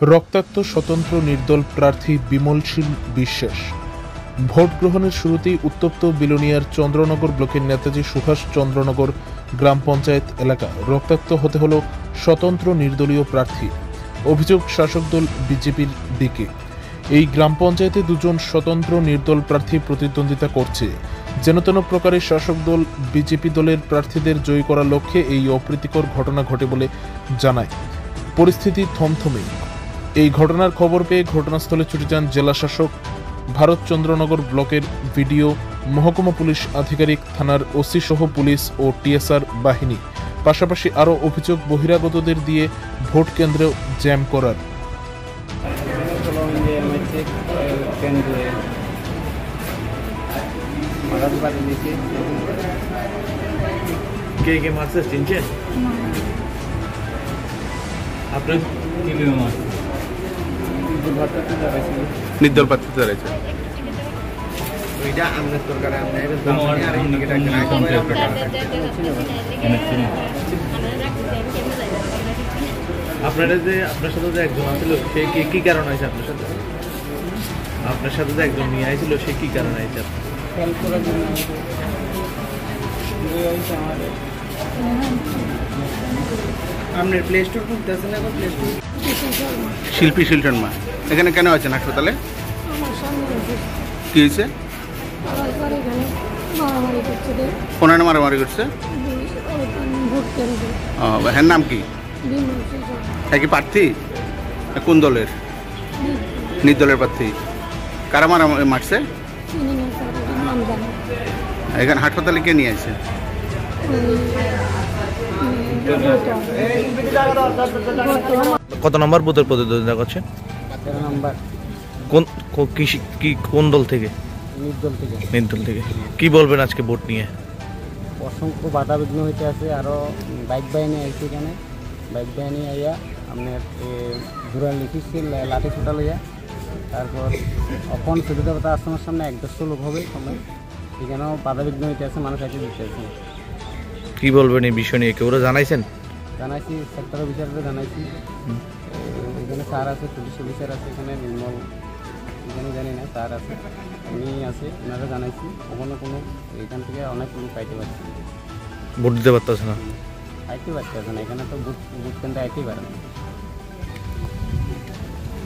রক্তাক্ত স্বতন্ত্র নির্দল প্রার্থী বিমলশীল বিশ্বাস। ভোট গ্রহণের শুরুতেই উত্তপ্ত বিলোনিয়ার চন্দ্রনগর ব্লকের নেতাজি সুভাষ চন্দ্রনগর গ্রাম পঞ্চায়েত এলাকা রক্তাক্ত হতে হল স্বতন্ত্র নির্দলীয় প্রার্থী। অভিযোগ শাসক দল বিজেপির দিকে। এই গ্রাম পঞ্চায়েতে দুজন স্বতন্ত্র নির্দল প্রার্থী প্রতিদ্বন্দ্বিতা করছে। যেন প্রকারে শাসক দল বিজেপি দলের প্রার্থীদের জয়ী করার লক্ষ্যে এই অপ্রীতিকর ঘটনা ঘটে বলে জানায়। পরিস্থিতি থমথমে। এই ঘটনার খবর পেয়ে ঘটনাস্থলে ছুটে যান জেলা শাসক, ভারত চন্দ্রনগর ব্লকের ভিডিও, মহকুমা পুলিশ আধিকারিক, থানার ওসি সহ পুলিশ ও টিএসআর বাহিনী। পাশাপাশি আরও অভিযোগ বহিরাগতদের দিয়ে ভোট কেন্দ্রে জ্যাম করার। কে মারছে চিনছেন? আপনার নির্দল প্রার্থী দাঁড়াইছে। আপনারা যে আপনার সাথে যে একজন আসছিল সে কি কারণ হয়েছে? আপনার সাথে যে একজন নিয়ে আইছিল সে কি কারণ হয়েছে? আপনার প্লে স্টোর খুলতেছে না? প্লে স্টোর শিল্পী শিল্টন মা এখানে কেন আছেন হাসপাতালে? কি হয়েছে? কোনানে মারামারি করছে? হ্যাঁ, নাম কি? হ্যাঁ, কি প্রার্থী? কোন দলের? নির্দলের প্রার্থী। কারা মারছে? এখানে হাসপাতালে কে নিয়ে আছে? কত নম্বর বুথের প্রতিদ্বন্দ্বিতা করছেন? কোন দল থেকে? নির্দল থেকে। কি বলবেন আজকে ভোট নিয়ে? অসংখ্য বাধা বিঘ্ন হইতে আছে। আরও বাইক বাহিনী আইছে, এখানে বাইক বাহিনী আইয়া আপনার ঘুরা লিখিস লাঠি ছোটা লইয়া। তারপর এখন সুবিধাবতা আশ্রমের সামনে 1-150 লোক হবে সময়। এখানেও বাধা বিঘ্ন হইতে আছে, মানুষ আইতে দিতে আছে। কি বলবেন এই বিষয় নিয়ে? কেউ জানাইছেন? জানাইছি, সেক্টর অফিসারকে জানাইছি। এখানে স্যার আছে, পুলিশ অফিসার আছে, এখানে নির্মল এখানে জানি না স্যার আছে, উনি আছে, ওনারা জানাইছি। ওখানে কোনো এখান থেকে অনেক লোক আইতে পারছে, ভোট দিতে পারতেছে না, আইতে পারতেছে না। এখানে তো বুথ কেন্দ্রে আইতেই পারে না।